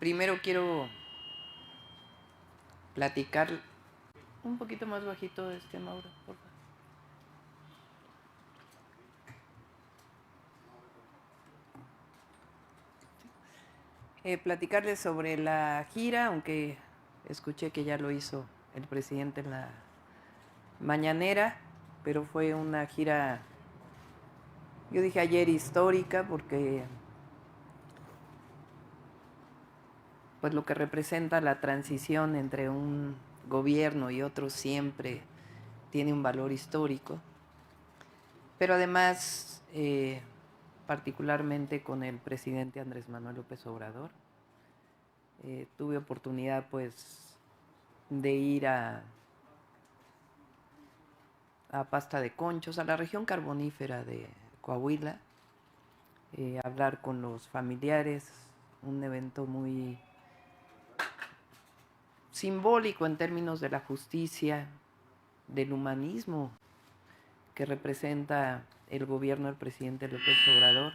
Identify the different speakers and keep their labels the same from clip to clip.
Speaker 1: Primero quiero platicar un poquito más bajito Mauro, por favor. Platicarles sobre la gira, aunque escuché que ya lo hizo el presidente en la mañanera, pero fue una gira, yo dije ayer histórica, porque pues lo que representa la transición entre un gobierno y otro siempre tiene un valor histórico, pero además particularmente con el presidente Andrés Manuel López Obrador. Tuve oportunidad pues de ir a Pasta de Conchos, a la región carbonífera de Coahuila, hablar con los familiares, un evento muy simbólico en términos de la justicia, del humanismo que representa el gobierno del presidente López Obrador.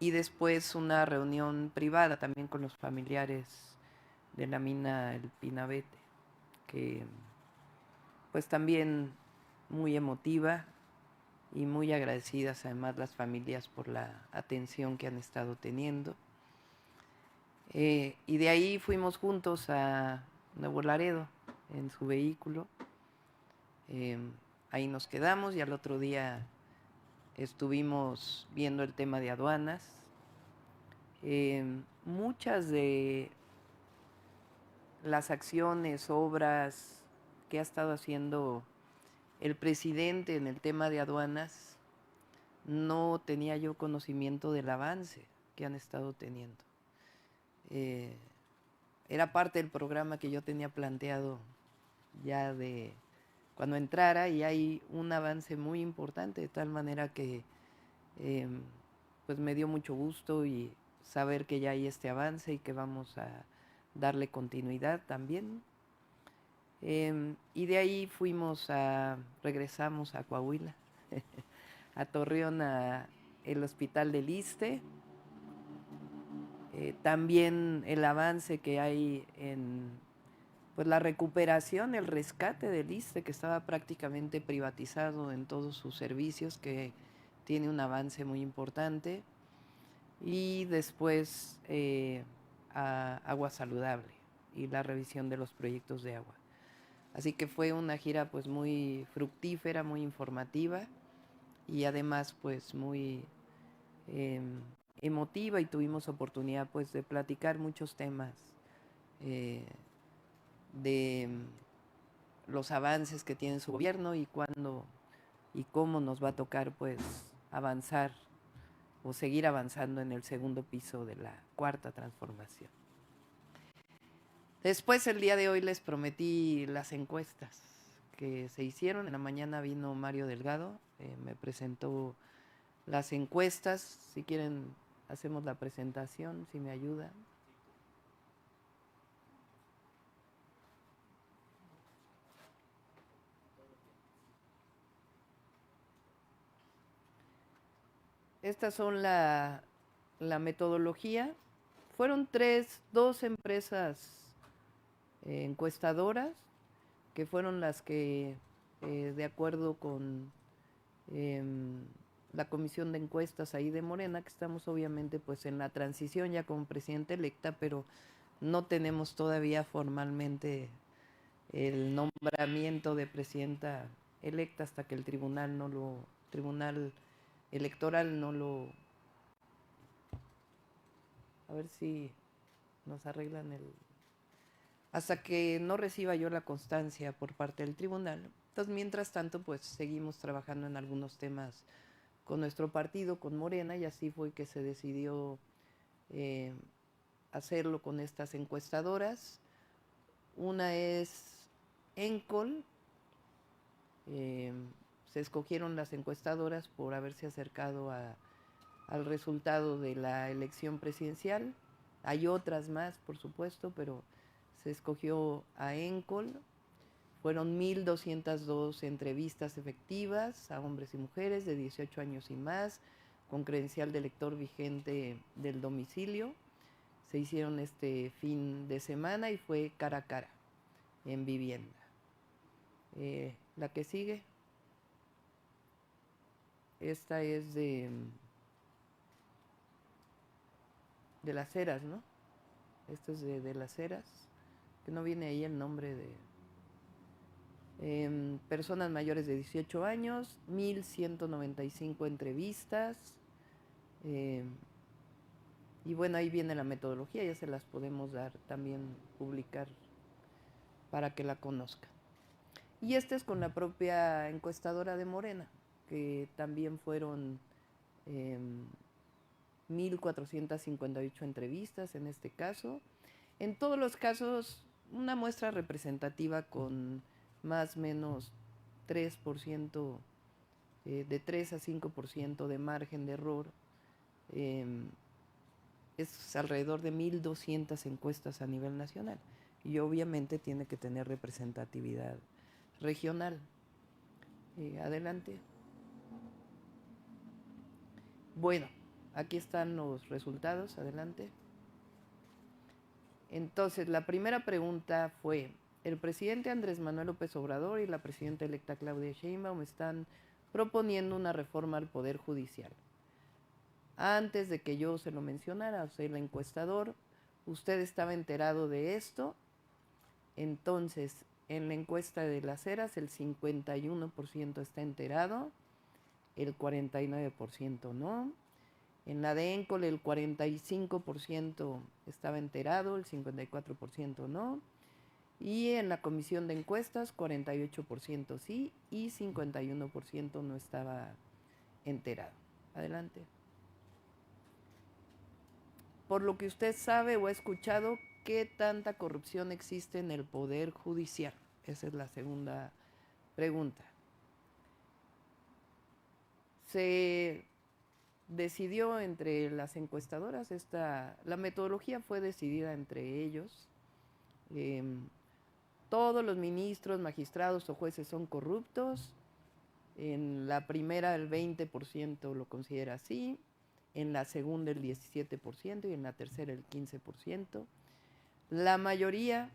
Speaker 1: Y después una reunión privada también con los familiares de la mina El Pinabete, que pues también muy emotiva y muy agradecidas además las familias por la atención que han estado teniendo. Y de ahí fuimos juntos a Nuevo Laredo en su vehículo. Ahí nos quedamos y al otro día estuvimos viendo el tema de aduanas. Muchas de las acciones, obras que ha estado haciendo el presidente en el tema de aduanas, no tenía yo conocimiento del avance que han estado teniendo. Era parte del programa que yo tenía planteado ya de cuando entrara, y hay un avance muy importante, de tal manera que pues me dio mucho gusto y saber que ya hay este avance y que vamos a darle continuidad también. Y de ahí regresamos a Coahuila, a Torreón, a el Hospital del Iste. También el avance que hay en pues la recuperación, el rescate del Iste, que estaba prácticamente privatizado en todos sus servicios, que tiene un avance muy importante. Y después a Agua Saludable y la revisión de los proyectos de agua. Así que fue una gira pues muy fructífera, muy informativa y además pues muy eh, emotiva, y tuvimos oportunidad pues de platicar muchos temas eh, de los avances que tiene su gobierno y cuándo y cómo nos va a tocar pues avanzar o seguir avanzando en el segundo piso de la cuarta transformación. Después, el día de hoy les prometí las encuestas que se hicieron. En la mañana vino Mario Delgado, me presentó las encuestas. Si quieren, hacemos la presentación, si me ayudan. Estas son la metodología. Fueron dos empresas encuestadoras, que fueron las que, de acuerdo con la comisión de encuestas ahí de Morena, que estamos obviamente pues en la transición ya como presidenta electa, pero no tenemos todavía formalmente el nombramiento de presidenta electa hasta que el tribunal electoral no lo, a ver si nos arreglan hasta que no reciba yo la constancia por parte del tribunal. Entonces, mientras tanto, pues seguimos trabajando en algunos temas con nuestro partido, con Morena, y así fue que se decidió eh, hacerlo con estas encuestadoras. Una es Encol. eh, Se escogieron las encuestadoras por haberse acercado al resultado de la elección presidencial. Hay otras más, por supuesto, pero se escogió a Encol. Fueron 1,202 entrevistas efectivas a hombres y mujeres de 18 años y más, con credencial de elector vigente del domicilio. Se hicieron este fin de semana y fue cara a cara en vivienda. La que sigue. Esta es de Las Heras, ¿no? Esta es de Las Heras, que no viene ahí el nombre de... personas mayores de 18 años, 1,195 entrevistas. Y bueno, ahí viene la metodología, ya se las podemos dar, también publicar para que la conozcan. Y este es con la propia encuestadora de Morena, que también fueron 1,458 entrevistas en este caso. En todos los casos, una muestra representativa con más o menos 3%, de 3 a 5% de margen de error. Es alrededor de 1,200 encuestas a nivel nacional. Y obviamente tiene que tener representatividad regional. Adelante. Bueno, aquí están los resultados. Adelante. Entonces, la primera pregunta fue: el presidente Andrés Manuel López Obrador y la presidenta electa Claudia Sheinbaum están proponiendo una reforma al Poder Judicial. Antes de que yo se lo mencionara, o sea, el encuestador, usted estaba enterado de esto. Entonces, en la encuesta de Las Heras, el 51% está enterado, el 49% no. En la de Encol, el 45% estaba enterado, el 54% no. Y en la comisión de encuestas, 48% sí y 51% no estaba enterado. Adelante. Por lo que usted sabe o ha escuchado, ¿qué tanta corrupción existe en el Poder Judicial? Esa es la segunda pregunta. Se decidió entre las encuestadoras, la metodología fue decidida entre ellos. Todos los ministros, magistrados o jueces son corruptos. En la primera el 20% lo considera así, en la segunda el 17% y en la tercera el 15%. La mayoría,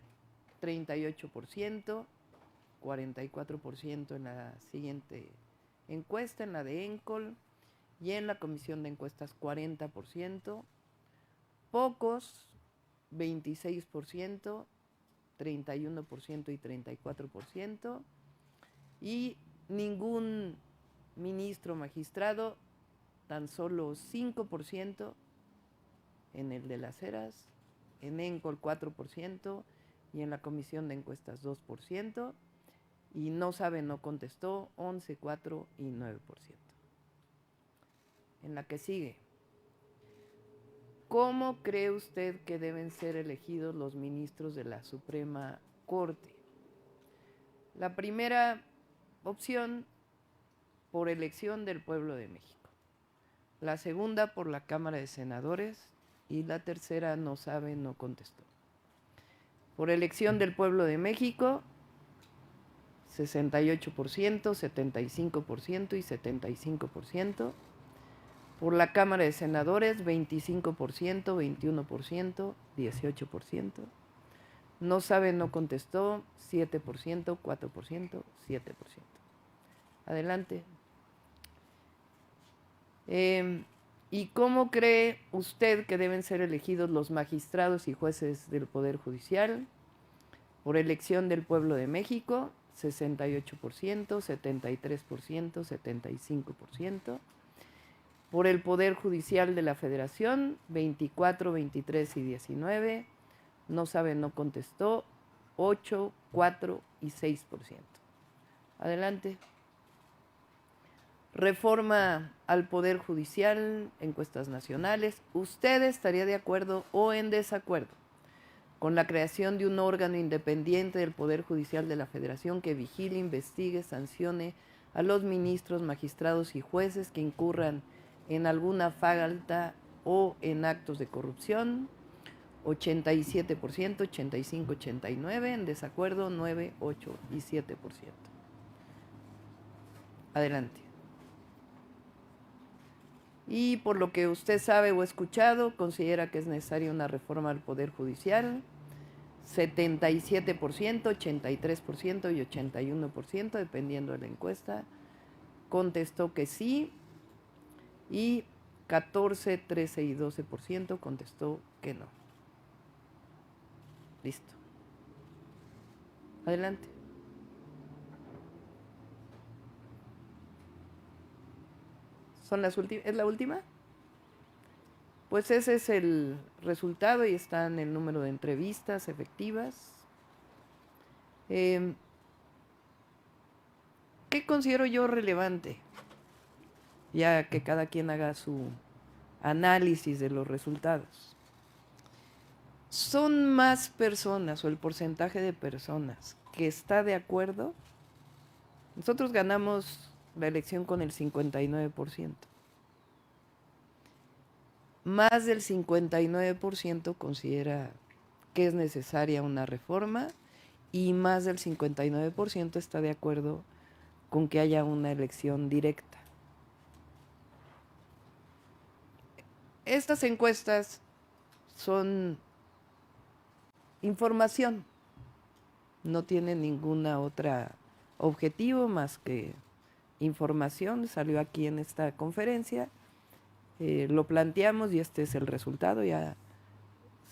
Speaker 1: 38%, 44% en la siguiente encuesta, en la de Encol, y en la comisión de encuestas 40%, pocos 26%, 31% y 34%, y ningún ministro magistrado, tan solo 5% en el de Las Heras, en Encol 4% y en la comisión de encuestas 2%, y no sabe, no contestó 11, 4 y 9%. En la que sigue: ¿cómo cree usted que deben ser elegidos los ministros de la Suprema Corte? La primera opción, por elección del pueblo de México. La segunda, por la Cámara de Senadores. Y la tercera, no sabe, no contestó. Por elección del pueblo de México, 68%, 75% y 75%. Por la Cámara de Senadores, 25%, 21%, 18%. No sabe, no contestó, 7%, 4%, 7%. Adelante. ¿Y cómo cree usted que deben ser elegidos los magistrados y jueces del Poder Judicial? Por elección del pueblo de México, 68%, 73%, 75%. Por el Poder Judicial de la Federación, 24, 23 y 19. No sabe, no contestó, 8, 4 y 6%. Adelante. Reforma al Poder Judicial, encuestas nacionales. ¿Usted estaría de acuerdo o en desacuerdo con la creación de un órgano independiente del Poder Judicial de la Federación que vigile, investigue, sancione a los ministros, magistrados y jueces que incurran en alguna falta o en actos de corrupción? 87%, 85, 89, en desacuerdo 9, 8 y 7%. Adelante. Y por lo que usted sabe o ha escuchado, considera que es necesaria una reforma al Poder Judicial. 77%, 83% y 81%, dependiendo de la encuesta, contestó que sí, y 14, 13 y 12% contestó que no. Listo. Adelante. ¿Es la última? Pues ese es el resultado y está en el número de entrevistas efectivas. ¿Qué considero yo relevante? Ya que cada quien haga su análisis de los resultados. Son más personas, o el porcentaje de personas que está de acuerdo. Nosotros ganamos la elección con el 59%. Más del 59% considera que es necesaria una reforma y más del 59% está de acuerdo con que haya una elección directa. Estas encuestas son información, no tienen ninguna otra objetivo más que información. Salió aquí en esta conferencia, lo planteamos y este es el resultado. Ya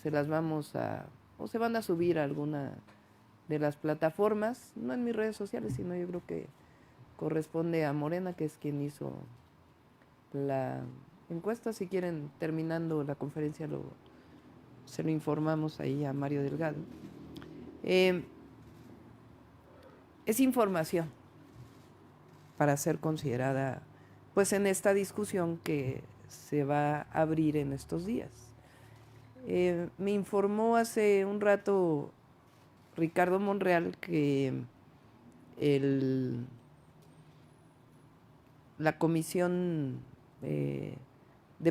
Speaker 1: se las vamos a, o se van a subir a alguna de las plataformas, no en mis redes sociales, sino yo creo que corresponde a Morena, que es quien hizo la encuesta. Si quieren, terminando la conferencia, se lo informamos ahí a Mario Delgado. Es información para ser considerada pues en esta discusión que se va a abrir en estos días. Me informó hace un rato Ricardo Monreal que la Comisión de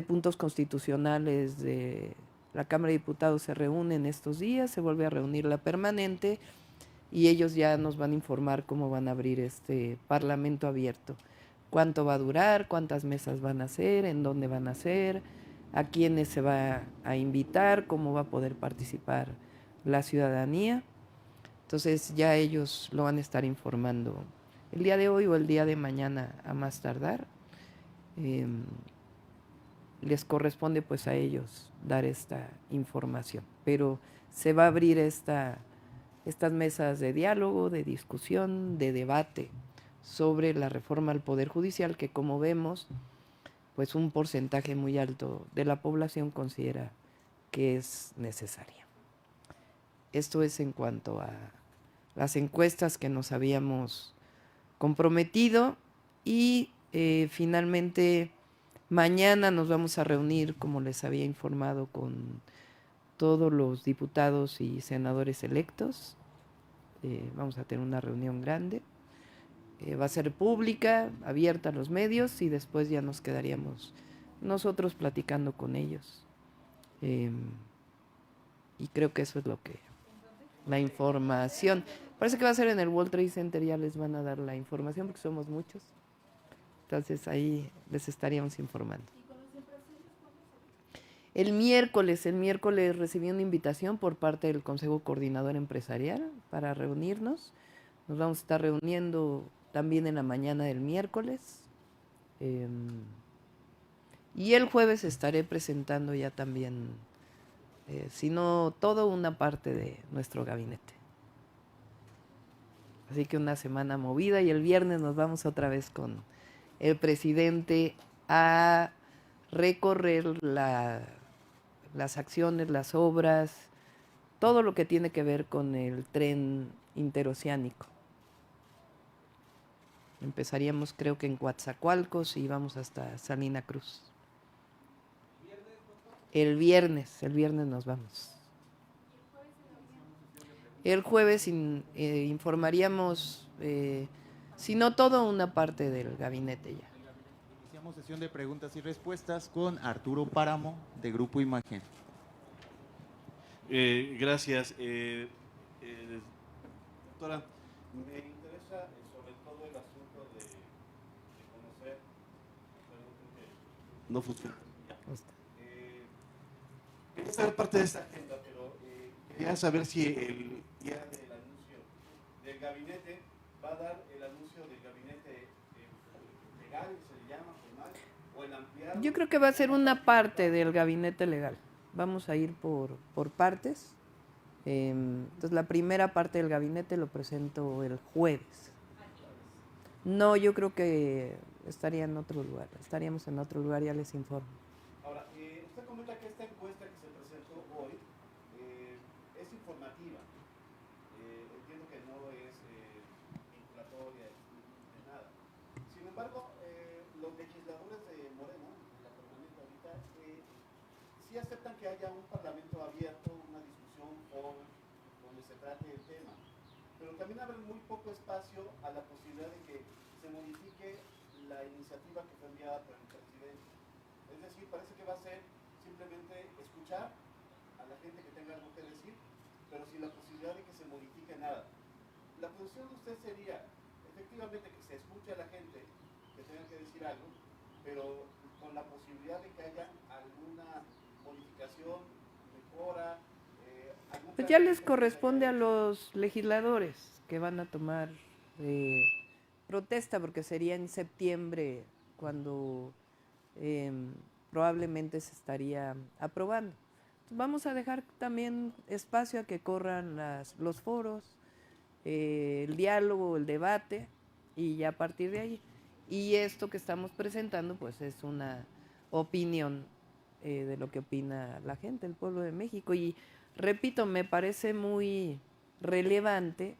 Speaker 1: Puntos Constitucionales de la Cámara de Diputados se reúne en estos días, se vuelve a reunir la permanente y ellos ya nos van a informar cómo van a abrir este Parlamento abierto, cuánto va a durar, cuántas mesas van a hacer, en dónde van a hacer, a quiénes se va a invitar, cómo va a poder participar la ciudadanía. Entonces ya ellos lo van a estar informando el día de hoy o el día de mañana a más tardar. Les corresponde pues a ellos dar esta información, pero se va a abrir estas mesas de diálogo, de discusión, de debate sobre la reforma al Poder Judicial, que como vemos, pues un porcentaje muy alto de la población considera que es necesaria. Esto es en cuanto a las encuestas que nos habíamos comprometido y finalmente mañana nos vamos a reunir, como les había informado, con todos los diputados y senadores electos. Vamos a tener una reunión grande. Va a ser pública, abierta a los medios y después ya nos quedaríamos nosotros platicando con ellos. Y creo que eso es lo que... La información. Parece que va a ser en el World Trade Center, ya les van a dar la información porque somos muchos. Entonces ahí les estaríamos informando. El miércoles recibí una invitación por parte del Consejo Coordinador Empresarial para reunirnos. Nos vamos a estar reuniendo también en la mañana del miércoles. Y el jueves estaré presentando ya también, si no todo, una parte de nuestro gabinete. Así que una semana movida y el viernes nos vamos otra vez con el presidente a recorrer las acciones, las obras, todo lo que tiene que ver con el tren interoceánico. Empezaríamos creo que en Coatzacoalcos y vamos hasta Salina Cruz. El viernes nos vamos. El jueves informaríamos, si no todo, una parte del gabinete ya.
Speaker 2: Iniciamos sesión de preguntas y respuestas con Arturo Páramo, de Grupo Imagen.
Speaker 3: Gracias. Doctora, me interesa sobre todo el asunto de conocer... no funciona.
Speaker 1: Ahí está.
Speaker 3: Quería saber parte de esta agenda, pero quería saber si el día del anuncio del gabinete va a dar el anuncio del gabinete legal, se le llama, formal, o el ampliado.
Speaker 1: Yo creo que va a ser una parte del gabinete legal. Vamos a ir por partes. Entonces, la primera parte del gabinete lo presento el jueves. No, yo creo que estaría en otro lugar. Estaríamos en otro lugar, ya les informo.
Speaker 3: Ahora, usted comenta que esta encuesta que se presentó hoy es informativa. Entiendo que no es vinculatoria de nada. Sin embargo, los legisladores de Morena, la permanente ahorita, sí aceptan que haya un parlamento abierto, una discusión donde se trate el tema. Pero también abre muy poco espacio a la posibilidad de que se modifique la iniciativa que fue enviada por el presidente. Es decir, parece que va a ser simplemente escuchar a la gente que tenga algo que decir, pero sin la posibilidad de que se modifique nada. La posición de usted sería, efectivamente, que se escuche a la gente que tenga que decir algo, pero con la posibilidad de que haya alguna modificación, mejora,
Speaker 1: Pues ya les corresponde a los legisladores que van a tomar protesta, porque sería en septiembre cuando probablemente se estaría aprobando. Entonces, vamos a dejar también espacio a que corran los foros, el diálogo, el debate, y ya a partir de ahí. Y esto que estamos presentando, pues es una opinión de lo que opina la gente, el pueblo de México. Y repito, me parece muy relevante,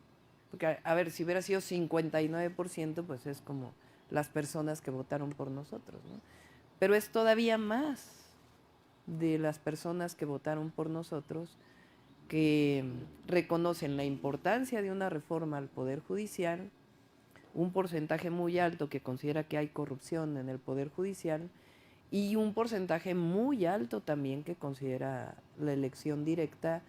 Speaker 1: porque a ver, si hubiera sido 59%, pues es como las personas que votaron por nosotros, ¿no? Pero es todavía más de las personas que votaron por nosotros que reconocen la importancia de una reforma al Poder Judicial, un porcentaje muy alto que considera que hay corrupción en el Poder Judicial y un porcentaje muy alto también que considera la elección directa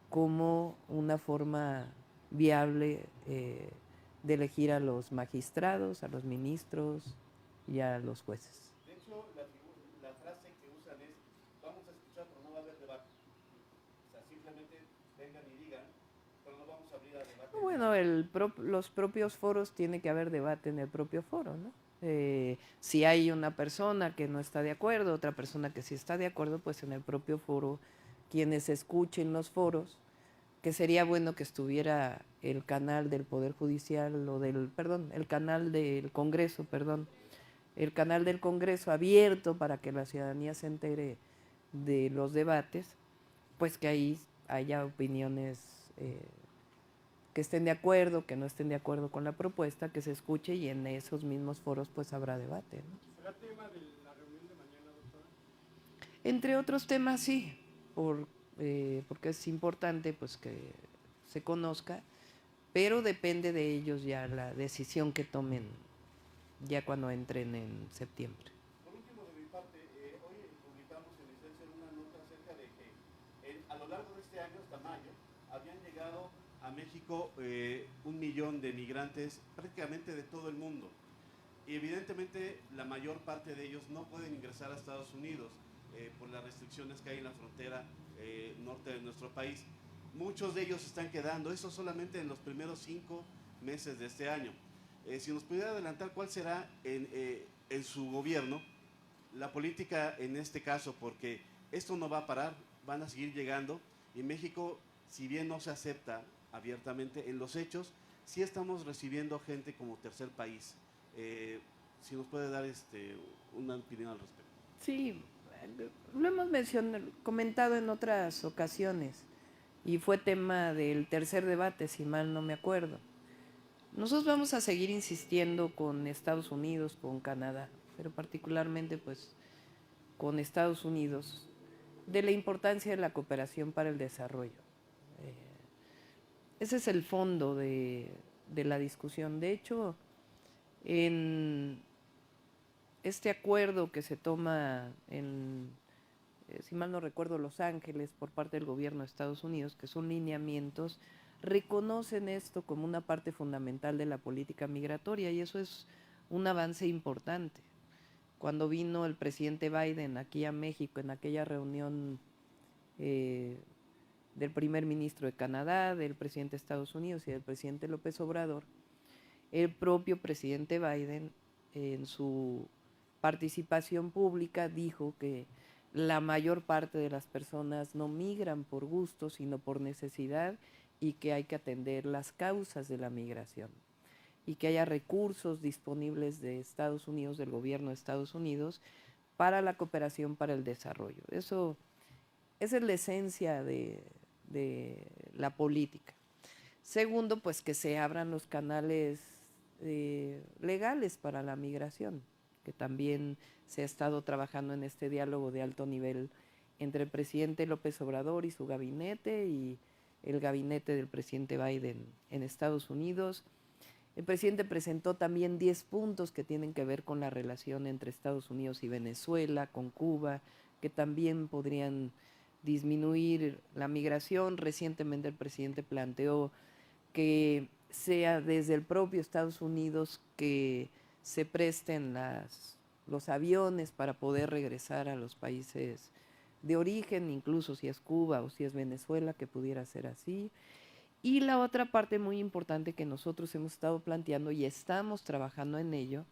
Speaker 1: como una forma viable de elegir a los magistrados, a los ministros y a los jueces.
Speaker 3: de hecho, la frase que usan es, vamos a escuchar, pero no va a haber debate. O sea, simplemente vengan y digan, pero no vamos a abrir a debate.
Speaker 1: Bueno, los propios foros tiene que haber debate en el propio foro, ¿no? Si hay una persona que no está de acuerdo, otra persona que sí está de acuerdo, pues en el propio foro, quienes escuchen los foros, que sería bueno que estuviera el canal del Poder Judicial o el canal del Congreso, el canal del Congreso abierto para que la ciudadanía se entere de los debates, pues que ahí haya opiniones que estén de acuerdo, que no estén de acuerdo con la propuesta, que se escuche y en esos mismos foros pues habrá debate, ¿no?
Speaker 4: ¿Será tema de la reunión de mañana, doctora?
Speaker 1: Entre otros temas sí, porque es importante pues que se conozca, pero depende de ellos ya la decisión que tomen ya cuando entren en septiembre.
Speaker 3: Por último, de mi parte, hoy publicamos en Excelsior una nota acerca de que a lo largo de este año, hasta mayo, habían llegado a México 1 millón de migrantes prácticamente de todo el mundo. Y evidentemente la mayor parte de ellos no pueden ingresar a Estados Unidos por las restricciones que hay en la frontera norte de nuestro país. Muchos de ellos están quedando, eso solamente en los primeros 5 meses de este año. Si nos pudiera adelantar cuál será en su gobierno la política en este caso, porque esto no va a parar, van a seguir llegando y México, si bien no se acepta abiertamente, en los hechos sí estamos recibiendo gente como tercer país. Si nos puede dar una opinión al respecto.
Speaker 1: Sí, lo hemos comentado en otras ocasiones y fue tema del tercer debate, si mal no me acuerdo. Nosotros vamos a seguir insistiendo con Estados Unidos, con Canadá, pero particularmente pues con Estados Unidos, de la importancia de la cooperación para el desarrollo. Ese es el fondo de la discusión. De hecho, en este acuerdo que se toma en, si mal no recuerdo, Los Ángeles por parte del gobierno de Estados Unidos, que son lineamientos, reconocen esto como una parte fundamental de la política migratoria y eso es un avance importante. cuando vino el presidente Biden aquí a México en aquella reunión del primer ministro de Canadá, del presidente de Estados Unidos y del presidente López Obrador, el propio presidente Biden en su participación pública dijo que la mayor parte de las personas no migran por gusto, sino por necesidad, y que hay que atender las causas de la migración y que haya recursos disponibles de Estados Unidos, del gobierno de Estados Unidos, para la cooperación para el desarrollo. Esa es la esencia de la política. Segundo, pues que se abran los canales legales para la migración, que también se ha estado trabajando en este diálogo de alto nivel entre el presidente López Obrador y su gabinete y el gabinete del presidente Biden en Estados Unidos. El presidente presentó también 10 puntos que tienen que ver con la relación entre Estados Unidos y Venezuela, con Cuba, que también podrían disminuir la migración. Recientemente el presidente planteó que sea desde el propio Estados Unidos que se presten los aviones para poder regresar a los países de origen, incluso si es Cuba o si es Venezuela, que pudiera ser así. Y la otra parte muy importante que nosotros hemos estado planteando y estamos trabajando en ello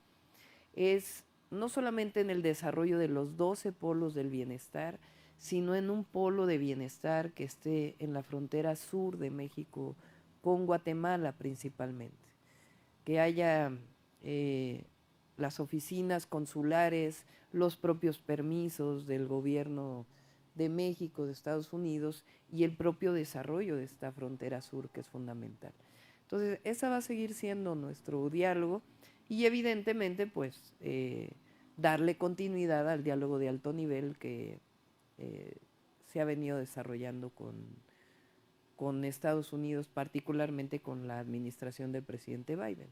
Speaker 1: es no solamente en el desarrollo de los 12 polos del bienestar, sino en un polo de bienestar que esté en la frontera sur de México con Guatemala principalmente, que haya las oficinas consulares, los propios permisos del gobierno de México, de Estados Unidos, y el propio desarrollo de esta frontera sur, que es fundamental. Entonces, esa va a seguir siendo nuestro diálogo y evidentemente, pues, darle continuidad al diálogo de alto nivel que se ha venido desarrollando con Estados Unidos, particularmente con la administración del presidente Biden.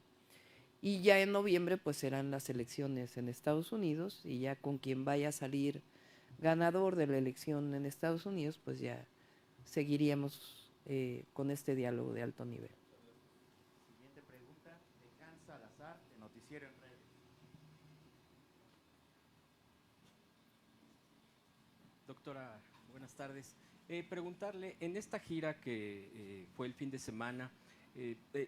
Speaker 1: Y ya en noviembre pues serán las elecciones en Estados Unidos, y ya con quien vaya a salir ganador de la elección en Estados Unidos, pues ya seguiríamos con este diálogo de alto nivel.
Speaker 2: Siguiente pregunta de Hans Salazar, de Noticiero en Redes.
Speaker 5: Doctora, buenas tardes. Preguntarle, en esta gira que fue el fin de semana,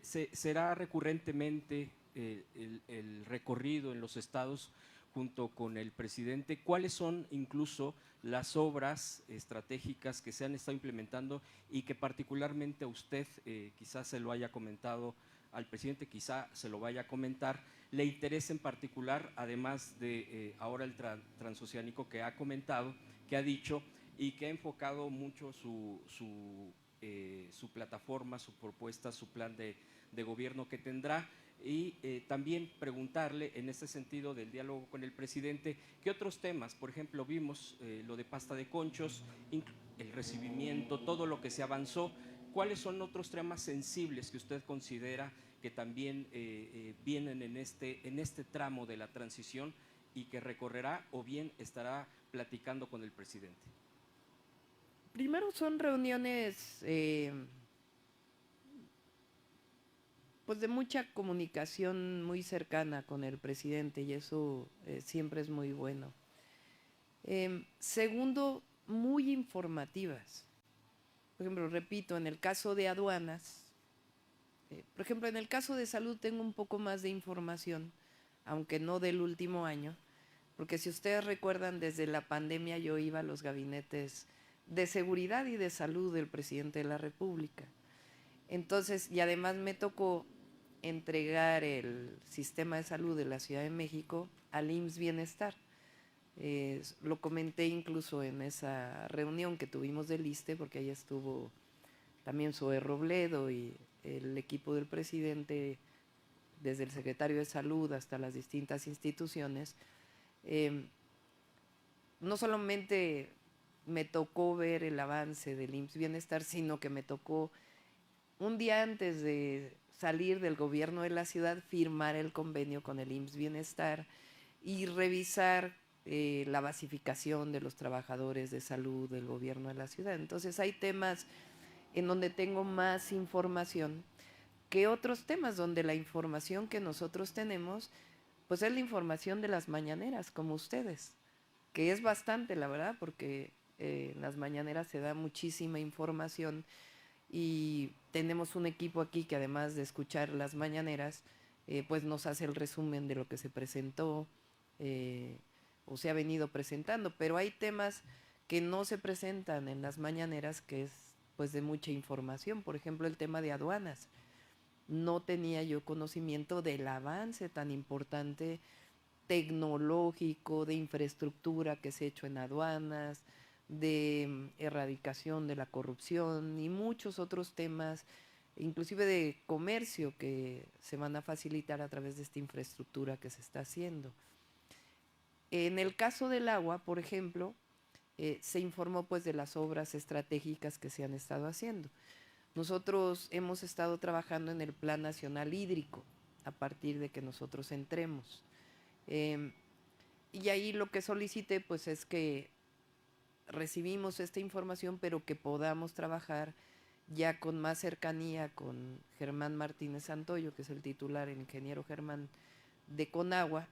Speaker 5: ¿será recurrentemente el recorrido en los estados junto con el presidente? ¿Cuáles son incluso las obras estratégicas que se han estado implementando y que particularmente a usted, quizás se lo haya comentado al presidente, quizá se lo vaya a comentar, le interesa en particular, además de ahora el transoceánico que ha comentado, que ha dicho y que ha enfocado mucho su plataforma, su propuesta, su plan de gobierno que tendrá? Y también preguntarle en este sentido del diálogo con el presidente, ¿qué otros temas? Por ejemplo, vimos lo de pasta de conchos, el recibimiento, todo lo que se avanzó. ¿Cuáles son otros temas sensibles que usted considera que también vienen en este tramo de la transición y que recorrerá o bien estará platicando con el presidente?
Speaker 1: Primero son reuniones pues de mucha comunicación muy cercana con el presidente, y eso siempre es muy bueno. Segundo, muy informativas. Por ejemplo, repito, en el caso de aduanas, por ejemplo, en el caso de salud tengo un poco más de información, aunque no del último año, porque si ustedes recuerdan, desde la pandemia yo iba a los gabinetes de seguridad y de salud del presidente de la República. Entonces, y además me tocó entregar el sistema de salud de la Ciudad de México al IMSS Bienestar. Lo comenté incluso en esa reunión que tuvimos del ISSSTE, porque ahí estuvo también Zoe Robledo y el equipo del presidente, desde el secretario de Salud hasta las distintas instituciones. No solamente me tocó ver el avance del IMSS Bienestar, sino que me tocó, un día antes de salir del gobierno de la ciudad, firmar el convenio con el IMSS Bienestar y revisar la basificación de los trabajadores de salud del gobierno de la ciudad. Entonces hay temas en donde tengo más información que otros temas donde la información que nosotros tenemos pues es la información de las mañaneras, como ustedes, que es bastante, la verdad, porque en las mañaneras se da muchísima información y tenemos un equipo aquí que además de escuchar las mañaneras, pues nos hace el resumen de lo que se presentó o se ha venido presentando, pero hay temas que no se presentan en las mañaneras que es pues de mucha información, por ejemplo el tema de aduanas. No tenía yo conocimiento del avance tan importante tecnológico, de infraestructura que se ha hecho en aduanas, de erradicación de la corrupción y muchos otros temas, inclusive de comercio que se van a facilitar a través de esta infraestructura que se está haciendo. En el caso del agua, por ejemplo, se informó pues de las obras estratégicas que se han estado haciendo. Nosotros hemos estado trabajando en el Plan Nacional Hídrico a partir de que nosotros entremos. Y ahí lo que solicité pues es que recibimos esta información, pero que podamos trabajar ya con más cercanía con Germán Martínez Santoyo, que es el titular, el ingeniero Germán de Conagua,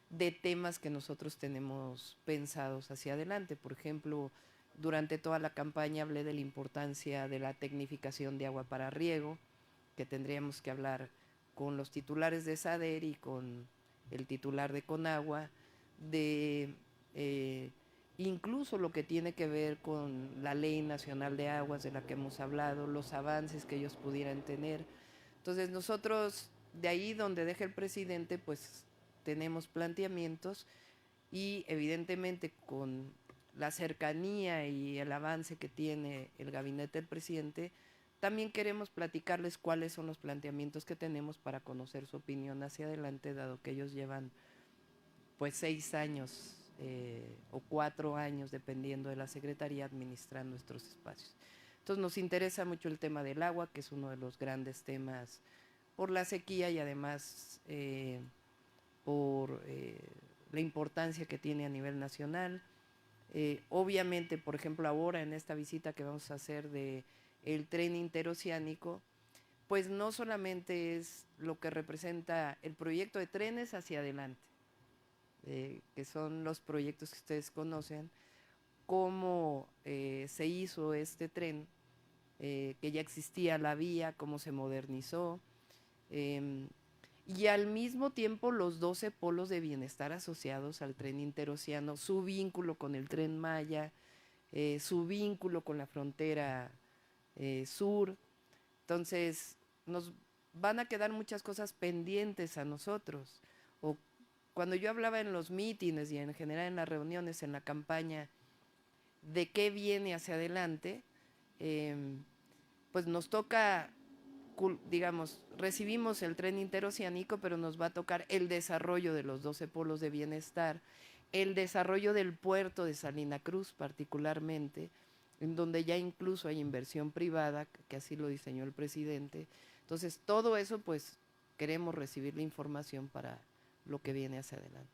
Speaker 1: de temas que nosotros tenemos pensados hacia adelante. Por ejemplo, durante toda la campaña hablé de la importancia de la tecnificación de agua para riego, que tendríamos que hablar con los titulares de SADER y con el titular de Conagua, de incluso lo que tiene que ver con la Ley Nacional de Aguas de la que hemos hablado, los avances que ellos pudieran tener. Entonces nosotros, de ahí donde deja el presidente, pues tenemos planteamientos y evidentemente con la cercanía y el avance que tiene el gabinete del presidente, también queremos platicarles cuáles son los planteamientos que tenemos para conocer su opinión hacia adelante, dado que ellos llevan pues 6 años o 4 años, dependiendo de la Secretaría, administrando nuestros espacios. Entonces nos interesa mucho el tema del agua, que es uno de los grandes temas por la sequía y además por la importancia que tiene a nivel nacional. Obviamente, por ejemplo, ahora en esta visita que vamos a hacer de el tren interoceánico, pues no solamente es lo que representa el proyecto de trenes hacia adelante, que son los proyectos que ustedes conocen, cómo se hizo este tren, que ya existía la vía, cómo se modernizó, y al mismo tiempo los 12 polos de bienestar asociados al tren interoceánico, su vínculo con el Tren Maya, su vínculo con la frontera sur. Entonces nos van a quedar muchas cosas pendientes a nosotros. O cuando yo hablaba en los mítines y en general en las reuniones, en la campaña, de qué viene hacia adelante, pues nos toca, digamos, recibimos el tren interoceánico, pero nos va a tocar el desarrollo de los 12 polos de bienestar, el desarrollo del puerto de Salina Cruz particularmente, en donde ya incluso hay inversión privada, que así lo diseñó el presidente. Entonces, todo eso, pues, queremos recibir la información para lo que viene hacia adelante.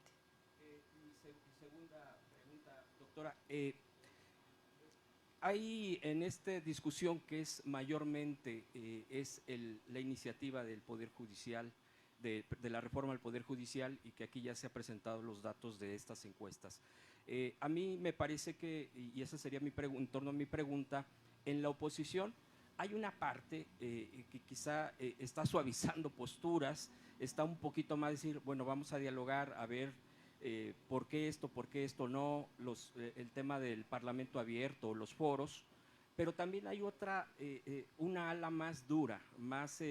Speaker 5: Mi segunda pregunta, doctora. Hay en esta discusión que es mayormente la iniciativa del Poder Judicial, de la reforma del Poder Judicial, y que aquí ya se han presentado los datos de estas encuestas. A mí me parece que, y esa sería en torno a mi pregunta, en la oposición hay una parte que quizá está suavizando posturas, está un poquito más decir, bueno, vamos a dialogar, a ver por qué esto no, el tema del Parlamento abierto, los foros, pero también hay una ala más dura, más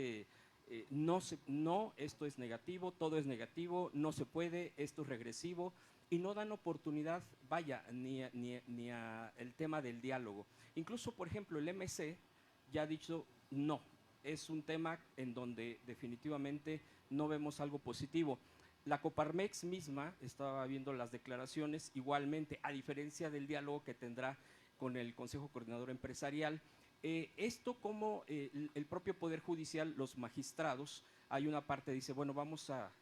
Speaker 5: no, esto es negativo, todo es negativo, no se puede, esto es regresivo, y no dan oportunidad, vaya, ni a el tema del diálogo. Incluso, por ejemplo, el MC ya ha dicho no, es un tema en donde definitivamente no vemos algo positivo. La Coparmex misma, estaba viendo las declaraciones, igualmente, a diferencia del diálogo que tendrá con el Consejo Coordinador Empresarial, esto como el propio Poder Judicial, los magistrados, hay una parte que dice, bueno, vamos a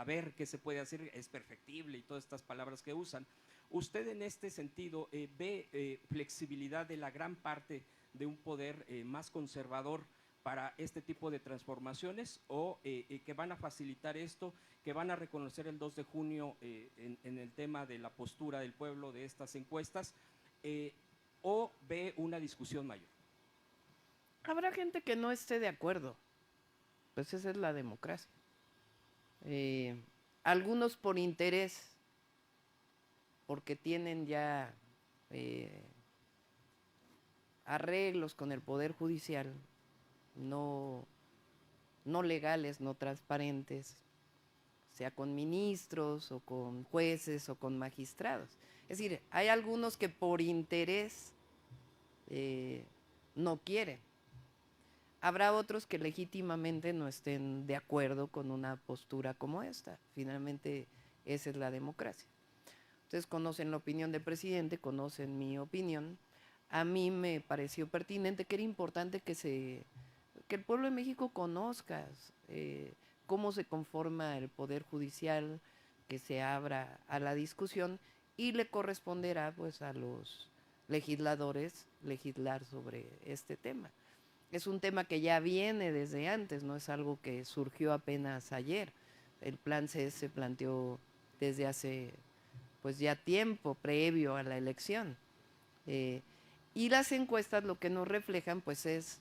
Speaker 5: ver qué se puede hacer, es perfectible y todas estas palabras que usan. ¿Usted en este sentido ve flexibilidad de la gran parte de un poder más conservador para este tipo de transformaciones o que van a facilitar esto, que van a reconocer el 2 de junio en el tema de la postura del pueblo de estas encuestas, o ve una discusión mayor?
Speaker 1: Habrá gente que no esté de acuerdo, pues esa es la democracia. Algunos por interés, porque tienen ya arreglos con el Poder Judicial, no legales, no transparentes, sea con ministros o con jueces o con magistrados. Es decir, hay algunos que por interés no quieren. Habrá otros que legítimamente no estén de acuerdo con una postura como esta. Finalmente, esa es la democracia. Ustedes conocen la opinión del presidente, conocen mi opinión. A mí me pareció pertinente que era importante que el pueblo de México conozca cómo se conforma el Poder Judicial, que se abra a la discusión y le corresponderá pues a los legisladores legislar sobre este tema. Es un tema que ya viene desde antes, no es algo que surgió apenas ayer. El plan se planteó desde hace pues ya tiempo previo a la elección. Y las encuestas lo que nos reflejan pues es,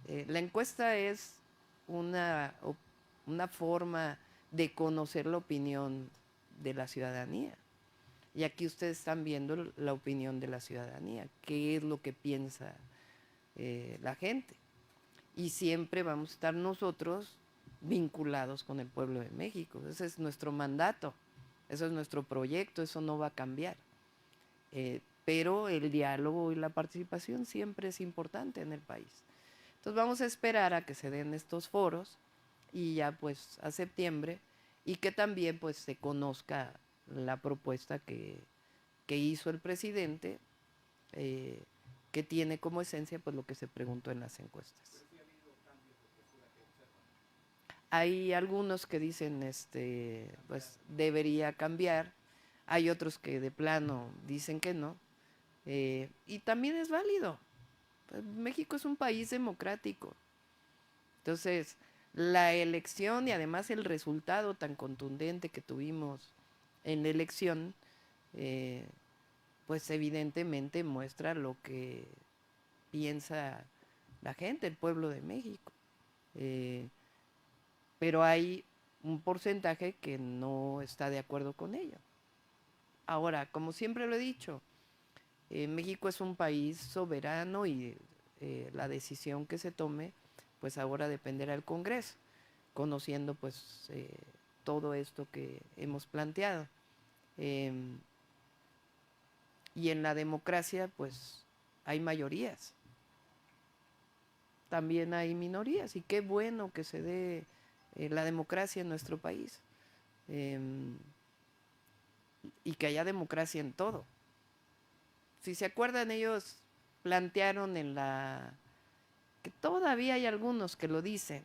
Speaker 1: la encuesta es una forma de conocer la opinión de la ciudadanía. Y aquí ustedes están viendo la opinión de la ciudadanía, qué es lo que piensa la gente. Y siempre vamos a estar nosotros vinculados con el pueblo de México. Ese es nuestro mandato, eso es nuestro proyecto, eso no va a cambiar. Pero el diálogo y la participación siempre es importante en el país. Entonces vamos a esperar a que se den estos foros y ya pues a septiembre, y que también pues se conozca la propuesta que hizo el presidente, que tiene como esencia pues lo que se preguntó en las encuestas. Hay algunos que dicen pues debería cambiar, hay otros que de plano dicen que no, y también es válido. Pues México es un país democrático. Entonces, la elección y además el resultado tan contundente que tuvimos en la elección, pues evidentemente muestra lo que piensa la gente, el pueblo de México. Pero hay un porcentaje que no está de acuerdo con ello. Ahora, como siempre lo he dicho, México es un país soberano y la decisión que se tome, pues ahora dependerá del Congreso, conociendo pues todo esto que hemos planteado. Y en la democracia, pues hay mayorías, también hay minorías, y qué bueno que se dé la democracia en nuestro país, y que haya democracia en todo. Si se acuerdan, ellos plantearon que todavía hay algunos que lo dicen,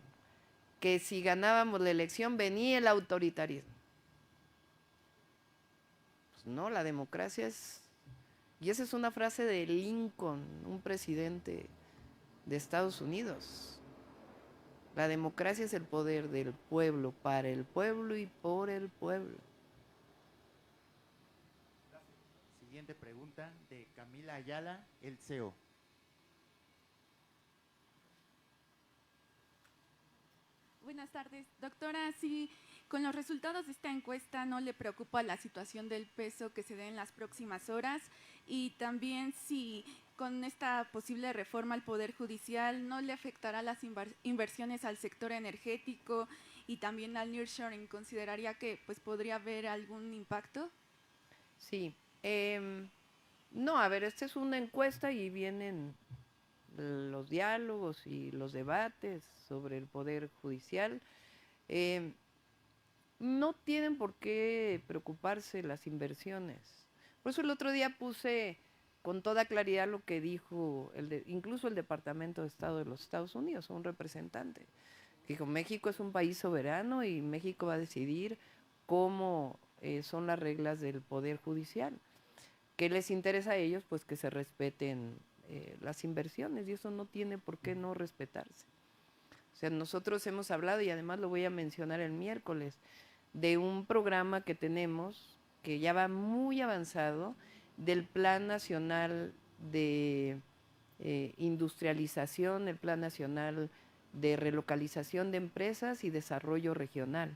Speaker 1: que si ganábamos la elección venía el autoritarismo. Pues no, la democracia y esa es una frase de Lincoln, un presidente de Estados Unidos. La democracia es el poder del pueblo, para el pueblo y por el pueblo.
Speaker 2: Siguiente pregunta de Camila Ayala, el CEO.
Speaker 6: Buenas tardes, doctora. Si con los resultados de esta encuesta no le preocupa la situación del peso que se dé en las próximas horas, y también si con esta posible reforma al Poder Judicial no le afectará las inversiones al sector energético y también al nearshoring, ¿consideraría que pues podría haber algún impacto?
Speaker 1: Sí. No, a ver, esta es una encuesta y vienen los diálogos y los debates sobre el Poder Judicial. No tienen por qué preocuparse las inversiones. Por eso el otro día puse con toda claridad lo que dijo incluso el Departamento de Estado de los Estados Unidos, un representante. Dijo, México es un país soberano y México va a decidir cómo son las reglas del Poder Judicial. ¿Qué les interesa a ellos? Pues que se respeten las inversiones, y eso no tiene por qué no respetarse. O sea, nosotros hemos hablado, y además lo voy a mencionar el miércoles, de un programa que tenemos que ya va muy avanzado, del Plan Nacional de Industrialización, el Plan Nacional de Relocalización de Empresas y Desarrollo Regional.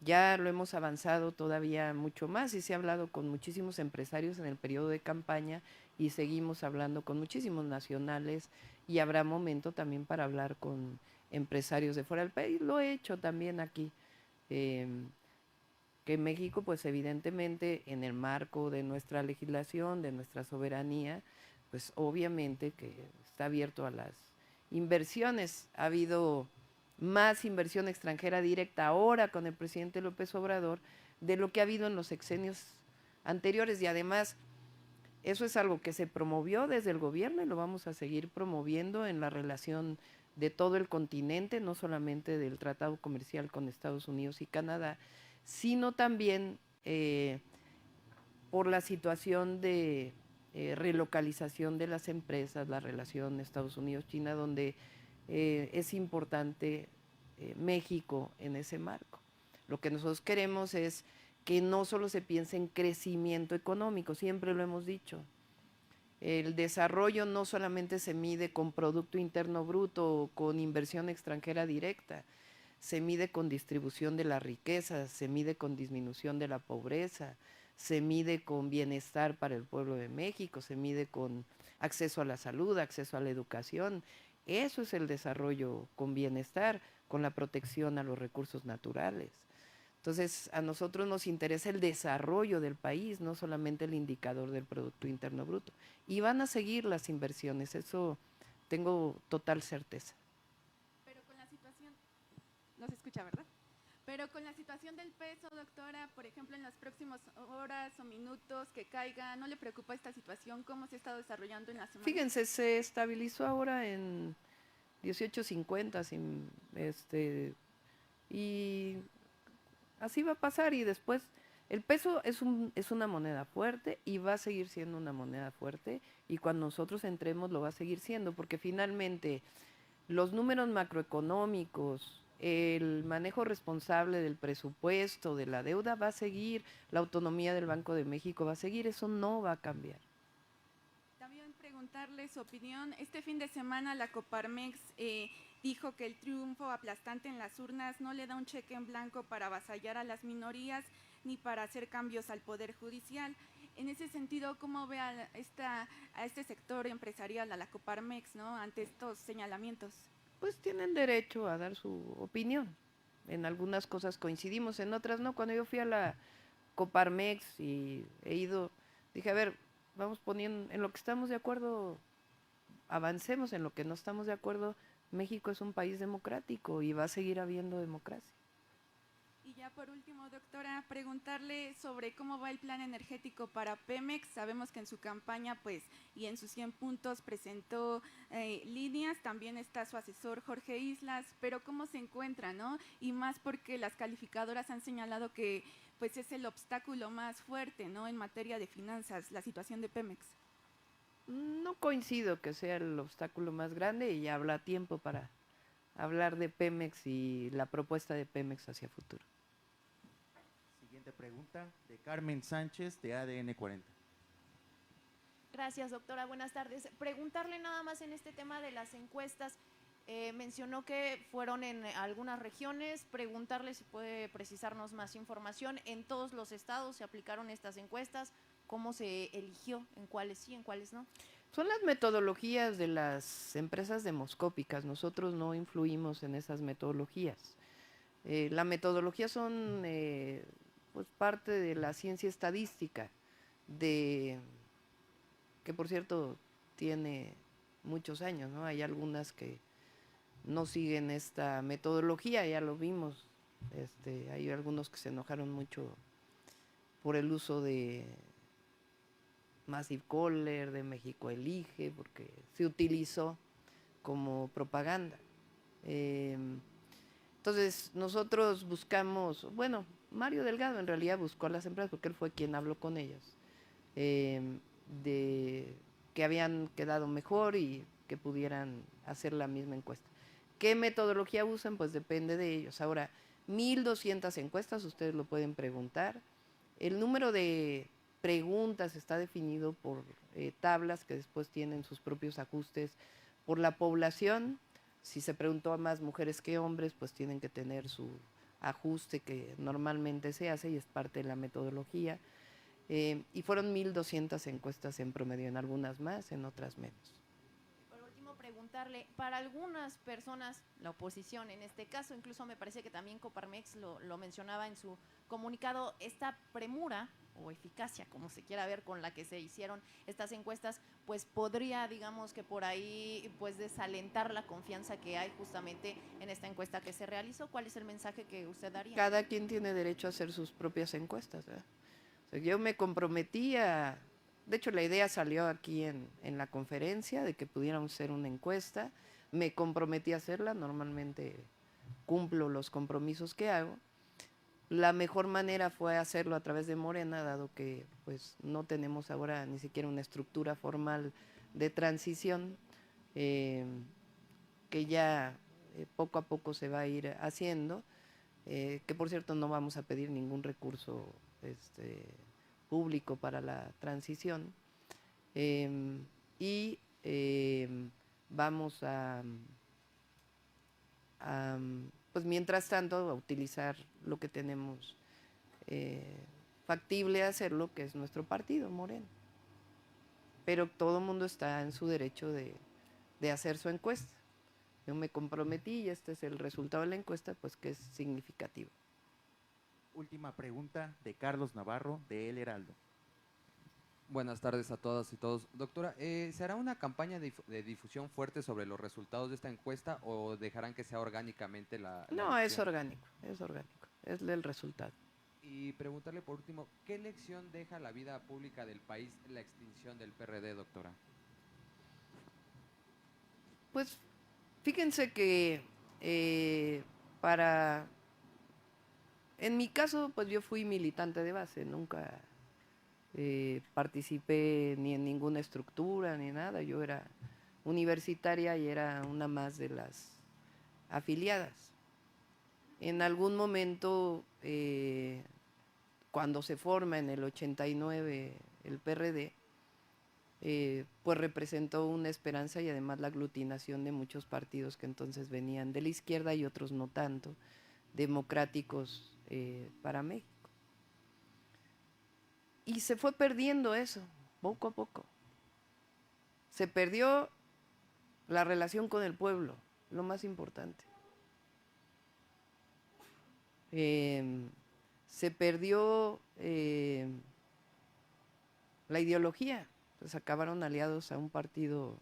Speaker 1: Ya lo hemos avanzado todavía mucho más y se ha hablado con muchísimos empresarios en el periodo de campaña y seguimos hablando con muchísimos nacionales y habrá momento también para hablar con empresarios de fuera del país. Lo he hecho también aquí, que México pues evidentemente en el marco de nuestra legislación, de nuestra soberanía, pues obviamente que está abierto a las inversiones. Ha habido más inversión extranjera directa ahora con el presidente López Obrador de lo que ha habido en los sexenios anteriores y además eso es algo que se promovió desde el gobierno y lo vamos a seguir promoviendo en la relación de todo el continente, no solamente del tratado comercial con Estados Unidos y Canadá, sino también por la situación de relocalización de las empresas, la relación Estados Unidos-China, donde es importante México en ese marco. Lo que nosotros queremos es que no solo se piense en crecimiento económico, siempre lo hemos dicho. El desarrollo no solamente se mide con Producto Interno Bruto o con inversión extranjera directa, se mide con distribución de la riqueza, se mide con disminución de la pobreza, se mide con bienestar para el pueblo de México, se mide con acceso a la salud, acceso a la educación. Eso es el desarrollo con bienestar, con la protección a los recursos naturales. Entonces, a nosotros nos interesa el desarrollo del país, no solamente el indicador del Producto Interno Bruto. Y van a seguir las inversiones, eso tengo total certeza.
Speaker 6: Pero con la situación, no se escucha, ¿verdad? Pero con la situación del peso, doctora, por ejemplo, en las próximas horas o minutos que caiga, ¿no le preocupa esta situación? ¿Cómo se ha estado desarrollando en la semana?
Speaker 1: Fíjense, se estabilizó ahora en 18.50, y así va a pasar y después el peso es una moneda fuerte y va a seguir siendo una moneda fuerte y cuando nosotros entremos lo va a seguir siendo porque finalmente los números macroeconómicos, el manejo responsable del presupuesto, de la deuda va a seguir, la autonomía del Banco de México va a seguir, eso no va a cambiar.
Speaker 6: También preguntarle su opinión. Este fin de semana la Coparmex dijo que el triunfo aplastante en las urnas no le da un cheque en blanco para avasallar a las minorías ni para hacer cambios al Poder Judicial. En ese sentido, ¿cómo ve a este sector empresarial, a la Coparmex, ¿no?, ante estos señalamientos?
Speaker 1: Pues tienen derecho a dar su opinión. En algunas cosas coincidimos, en otras no. Cuando yo fui a la Coparmex y he ido, dije, a ver, vamos poniendo, en lo que estamos de acuerdo, avancemos, en lo que no estamos de acuerdo, México es un país democrático y va a seguir habiendo democracia.
Speaker 6: Y ya por último, doctora, preguntarle sobre cómo va el plan energético para Pemex. Sabemos que en su campaña, pues, y en sus 100 puntos presentó líneas, también está su asesor Jorge Islas, pero ¿cómo se encuentra, no? Y más porque las calificadoras han señalado que, pues, es el obstáculo más fuerte, ¿no?, en materia de finanzas, la situación de Pemex.
Speaker 1: No coincido que sea el obstáculo más grande y ya habrá tiempo para hablar de Pemex y la propuesta de Pemex hacia futuro.
Speaker 2: Siguiente pregunta de Carmen Sánchez de ADN 40.
Speaker 7: Gracias, doctora. Buenas tardes. Preguntarle nada más en este tema de las encuestas. Mencionó que fueron en algunas regiones. Preguntarle si puede precisarnos más información. ¿En todos los estados se aplicaron estas encuestas? ¿Cómo se eligió? ¿En cuáles sí, en cuáles no?
Speaker 1: Son las metodologías de las empresas demoscópicas. Nosotros no influimos en esas metodologías. La metodología son pues parte de la ciencia estadística, que por cierto tiene muchos años, ¿no? Hay algunas que no siguen esta metodología, ya lo vimos. Hay algunos que se enojaron mucho por el uso de Massive Caller, de México Elige, porque se utilizó como propaganda. Entonces, nosotros buscamos, bueno, Mario Delgado en realidad buscó a las empresas porque él fue quien habló con ellas, de que habían quedado mejor y que pudieran hacer la misma encuesta. ¿Qué metodología usan? Pues depende de ellos. Ahora, 1,200 encuestas, ustedes lo pueden preguntar. El número de preguntas está definido por tablas que después tienen sus propios ajustes por la población. Si se preguntó a más mujeres que hombres, pues tienen que tener su ajuste que normalmente se hace y es parte de la metodología. Y fueron 1,200 encuestas en promedio, en algunas más, en otras menos.
Speaker 7: Por último, preguntarle, para algunas personas, la oposición en este caso, incluso me parece que también Coparmex lo mencionaba en su comunicado, esta premura o eficacia, como se quiera ver, con la que se hicieron estas encuestas, pues podría, digamos que por ahí, pues desalentar la confianza que hay justamente en esta encuesta que se realizó. ¿Cuál es el mensaje que usted daría?
Speaker 1: Cada quien tiene derecho a hacer sus propias encuestas, ¿verdad? O sea, yo me comprometí a... De hecho, la idea salió aquí en la conferencia de que pudiéramos hacer una encuesta. Me comprometí a hacerla, normalmente cumplo los compromisos que hago. La mejor manera fue hacerlo a través de Morena, dado que pues no tenemos ahora ni siquiera una estructura formal de transición, que ya poco a poco se va a ir haciendo, que por cierto no vamos a pedir ningún recurso público para la transición, y vamos a pues mientras tanto a utilizar lo que tenemos factible a hacerlo, que es nuestro partido, Morena. Pero todo el mundo está en su derecho de hacer su encuesta. Yo me comprometí y este es el resultado de la encuesta, pues que es significativo.
Speaker 2: Última pregunta de Carlos Navarro, de El Heraldo.
Speaker 8: Buenas tardes a todas y todos. Doctora, ¿se hará una campaña de difusión fuerte sobre los resultados de esta encuesta o dejarán que sea orgánicamente la
Speaker 1: No, es
Speaker 8: elección?
Speaker 1: orgánico, es el resultado.
Speaker 8: Y preguntarle por último, ¿qué lección deja la vida pública del país la extinción del PRD, doctora?
Speaker 1: Pues fíjense que en mi caso, pues yo fui militante de base, nunca participé ni en ninguna estructura ni nada, yo era universitaria y era una más de las afiliadas. En algún momento, cuando se forma en el 89 el PRD, pues representó una esperanza y además la aglutinación de muchos partidos que entonces venían de la izquierda y otros no tanto, democráticos para México. Y se fue perdiendo eso, poco a poco. Se perdió la relación con el pueblo, lo más importante. Se perdió la ideología, pues acabaron aliados a un partido,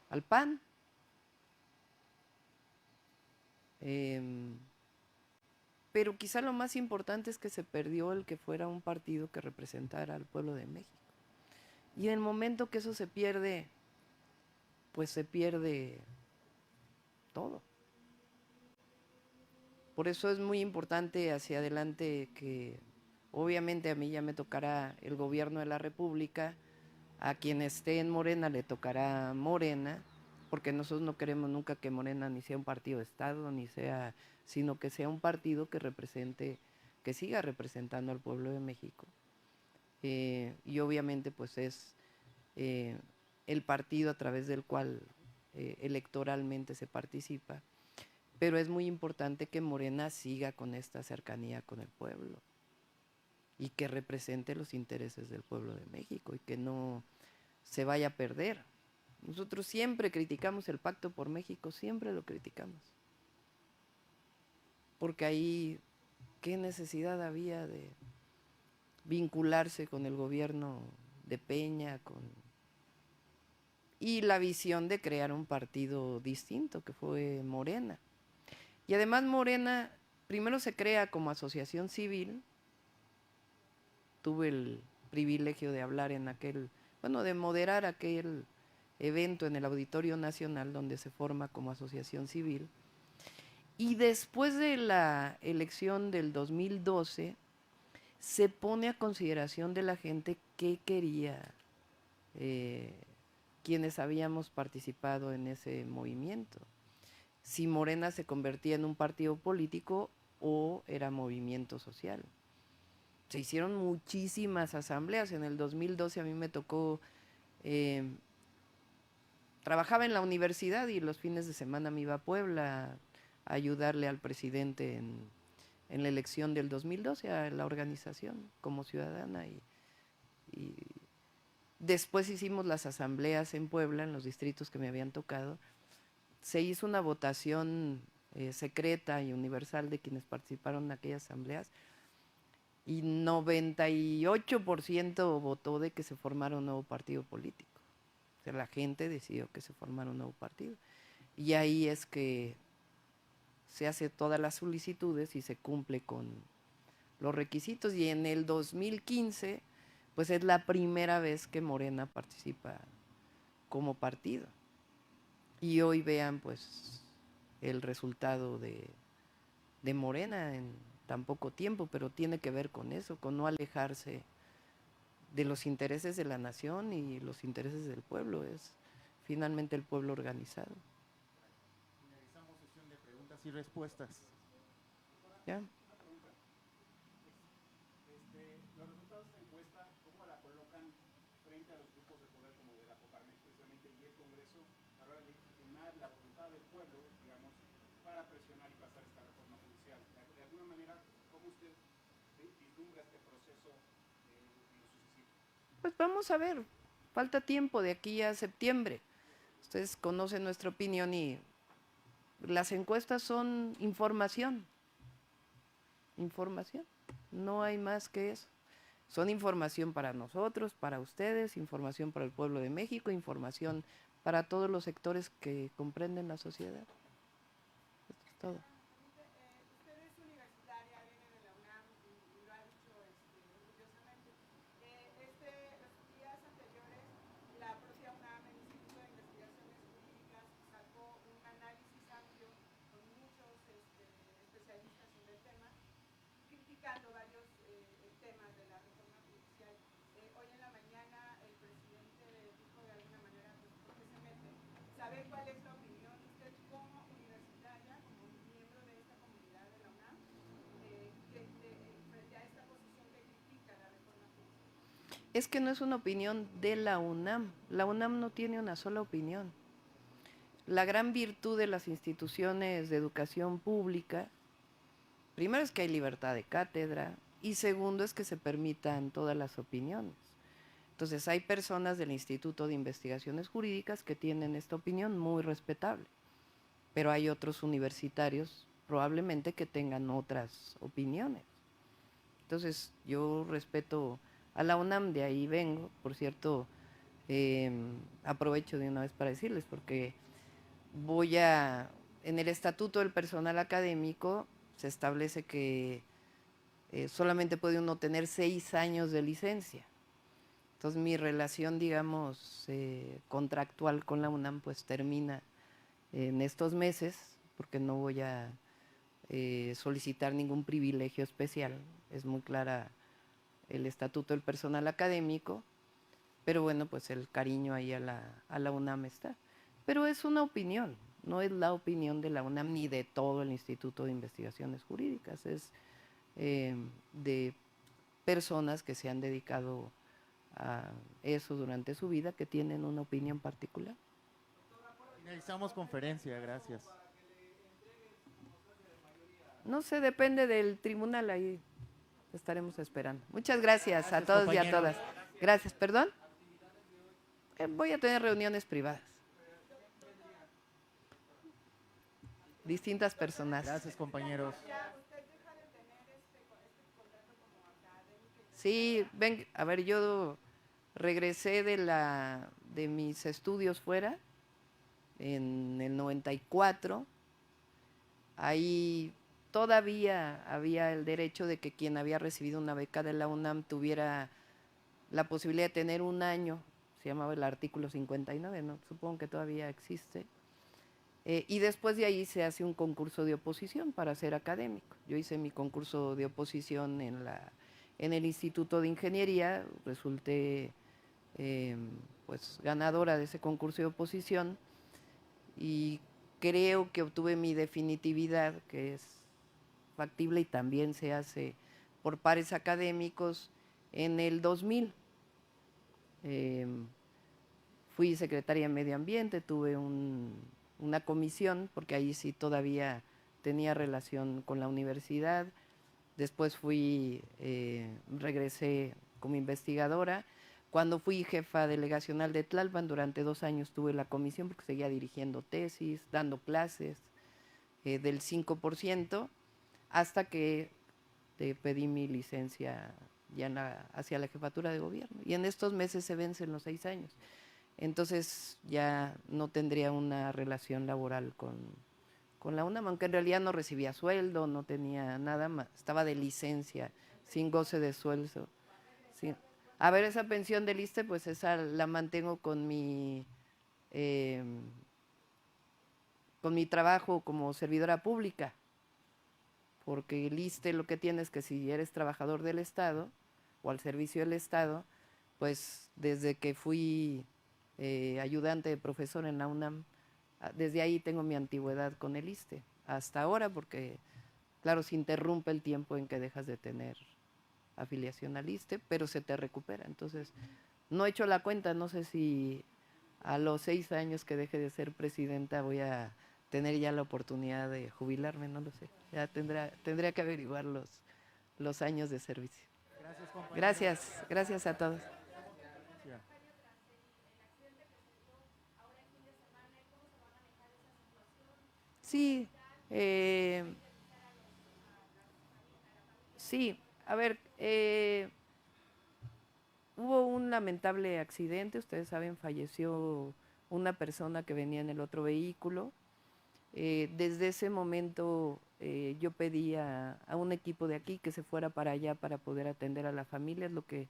Speaker 1: al PAN. Pero quizá lo más importante es que se perdió el que fuera un partido que representara al pueblo de México. Y en el momento que eso se pierde, pues se pierde todo. Por eso es muy importante hacia adelante que obviamente a mí ya me tocará el gobierno de la República, a quien esté en Morena le tocará Morena, porque nosotros no queremos nunca que Morena ni sea un partido de Estado, sino que sea un partido que represente, que siga representando al pueblo de México. Y obviamente pues es el partido a través del cual electoralmente se participa, pero es muy importante que Morena siga con esta cercanía con el pueblo y que represente los intereses del pueblo de México y que no se vaya a perder. Nosotros siempre criticamos el Pacto por México, siempre lo criticamos. Porque ahí, ¿qué necesidad había de vincularse con el gobierno de Peña? Y la visión de crear un partido distinto, que fue Morena. Y además Morena, primero se crea como asociación civil. Tuve el privilegio de hablar de moderar aquel evento en el Auditorio Nacional donde se forma como asociación civil. Y después de la elección del 2012, se pone a consideración de la gente qué quería quienes habíamos participado en ese movimiento. si Morena se convertía en un partido político o era movimiento social. Se hicieron muchísimas asambleas. En el 2012 a mí me tocó, trabajaba en la universidad y los fines de semana me iba a Puebla a ayudarle al presidente en la elección del 2012 a la organización como ciudadana. Y después hicimos las asambleas en Puebla, en los distritos que me habían tocado. Se hizo una votación secreta y universal de quienes participaron en aquellas asambleas y 98% votó de que se formara un nuevo partido político. O sea, la gente decidió que se formara un nuevo partido. Y ahí es que se hace todas las solicitudes y se cumple con los requisitos. Y en el 2015, pues es la primera vez que Morena participa como partido. Y hoy vean, pues, el resultado de Morena en tan poco tiempo, pero tiene que ver con eso, con no alejarse de los intereses de la nación y los intereses del pueblo. Es finalmente el pueblo organizado.
Speaker 2: Finalizamos sesión de preguntas y respuestas.
Speaker 1: ¿Ya?
Speaker 3: Los resultados de esta encuesta, ¿cómo la colocan frente a los grupos de poder como de la Coparmex precisamente y el Congreso a la hora de legitimar la voluntad del pueblo, digamos, para presionar y pasar esta reforma judicial? De alguna manera, ¿cómo usted vislumbra este proceso en lo sucesivo?
Speaker 1: Pues vamos a ver, falta tiempo de aquí a septiembre. Ustedes conocen nuestra opinión y las encuestas son información. Información, no hay más que eso. Son información para nosotros, para ustedes, información para el pueblo de México, información para todos los sectores que comprenden la sociedad. Esto es todo.
Speaker 9: Usted es universitaria, viene de la UNAM y lo ha dicho orgullosamente. Los días anteriores, la propia UNAM, el Instituto de Investigaciones Jurídicas, sacó un análisis amplio con muchos especialistas en el tema, criticando varios temas de la reforma judicial. Hoy en la mañana el presidente dijo de alguna manera, pues, ¿por qué se mete? ¿Sabe cuál es la opinión de usted como universitaria, como miembro de esta comunidad de la UNAM, frente a esta posición que critica la reforma judicial?
Speaker 1: Es que no es una opinión de la UNAM. La UNAM no tiene una sola opinión. La gran virtud de las instituciones de educación pública, primero es que hay libertad de cátedra y segundo es que se permitan todas las opiniones. Entonces hay personas del Instituto de Investigaciones Jurídicas que tienen esta opinión muy respetable, pero hay otros universitarios probablemente que tengan otras opiniones. Entonces yo respeto a la UNAM, de ahí vengo. Por cierto, aprovecho de una vez para decirles, porque en el Estatuto del Personal Académico se establece que solamente puede uno tener 6 años de licencia. Entonces mi relación, digamos, contractual con la UNAM pues termina en estos meses, porque no voy a solicitar ningún privilegio especial. Es muy clara el Estatuto del Personal Académico, pero bueno, pues el cariño ahí a la UNAM está. Pero es una opinión, no es la opinión de la UNAM ni de todo el Instituto de Investigaciones Jurídicas, es de personas que se han dedicado a eso durante su vida, que tienen una opinión particular.
Speaker 2: Finalizamos conferencia, gracias.
Speaker 1: No sé, depende del tribunal, ahí estaremos esperando. Muchas gracias a todos y a todas. Gracias, perdón. Voy a tener reuniones privadas. Distintas personas.
Speaker 2: Gracias, compañeros.
Speaker 1: Sí, ven, a ver, yo regresé de mis estudios fuera en el 94. Ahí todavía había el derecho de que quien había recibido una beca de la UNAM tuviera la posibilidad de tener un año. Se llamaba el artículo 59, ¿no? Supongo que todavía existe. Y después de ahí se hace un concurso de oposición para ser académico. Yo hice mi concurso de oposición en el Instituto de Ingeniería, resulté pues ganadora de ese concurso de oposición y creo que obtuve mi definitividad, que es factible y también se hace por pares académicos, en el 2000. Fui secretaria de Medio Ambiente, tuve una comisión, porque ahí sí todavía tenía relación con la universidad. Después regresé como investigadora. Cuando fui jefa delegacional de Tlalpan, durante 2 años tuve la comisión porque seguía dirigiendo tesis, dando clases del 5%, hasta que pedí mi licencia ya hacia la jefatura de gobierno. Y en estos meses se vencen los 6 años. Entonces ya no tendría una relación laboral con la UNAM, aunque en realidad no recibía sueldo, no tenía nada más, estaba de licencia, sin goce de sueldo. Sí. A ver, esa pensión del ISSSTE, pues esa la mantengo con mi trabajo como servidora pública, porque el ISSSTE lo que tiene es que si eres trabajador del Estado o al servicio del Estado, pues desde que fui ayudante de profesor en la UNAM, desde ahí tengo mi antigüedad con el ISSSTE, hasta ahora, porque claro, se interrumpe el tiempo en que dejas de tener afiliación al ISSSTE, pero se te recupera. Entonces, no he hecho la cuenta, no sé si a los 6 años que deje de ser presidenta voy a tener ya la oportunidad de jubilarme, no lo sé. Ya tendría que averiguar los años de servicio.
Speaker 2: Gracias, compañero.
Speaker 1: Gracias a todos. Sí, sí, a ver, hubo un lamentable accidente, ustedes saben, falleció una persona que venía en el otro vehículo. Desde ese momento yo pedí a un equipo de aquí que se fuera para allá para poder atender a la familia, es lo que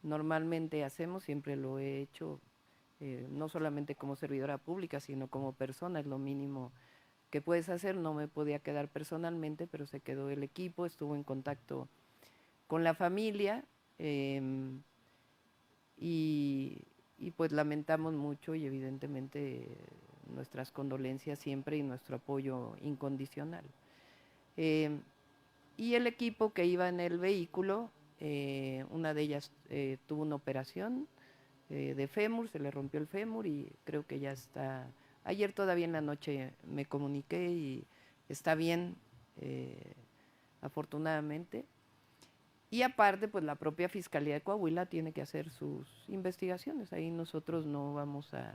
Speaker 1: normalmente hacemos, siempre lo he hecho, no solamente como servidora pública, sino como persona, es lo mínimo que puedes hacer. No me podía quedar personalmente, pero se quedó el equipo, estuvo en contacto con la familia y pues lamentamos mucho y evidentemente nuestras condolencias siempre y nuestro apoyo incondicional. Y el equipo que iba en el vehículo, una de ellas tuvo una operación de fémur, se le rompió el fémur y creo que ya está. Ayer todavía en la noche me comuniqué y está bien, afortunadamente. Y aparte, pues la propia Fiscalía de Coahuila tiene que hacer sus investigaciones. Ahí nosotros no vamos a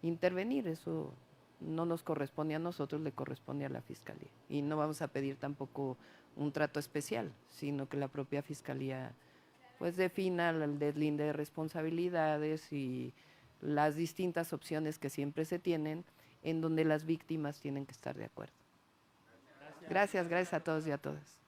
Speaker 1: intervenir, eso no nos corresponde a nosotros, le corresponde a la Fiscalía. Y no vamos a pedir tampoco un trato especial, sino que la propia Fiscalía pues defina el deslinde de responsabilidades y las distintas opciones que siempre se tienen, en donde las víctimas tienen que estar de acuerdo. Gracias a todos y a todas.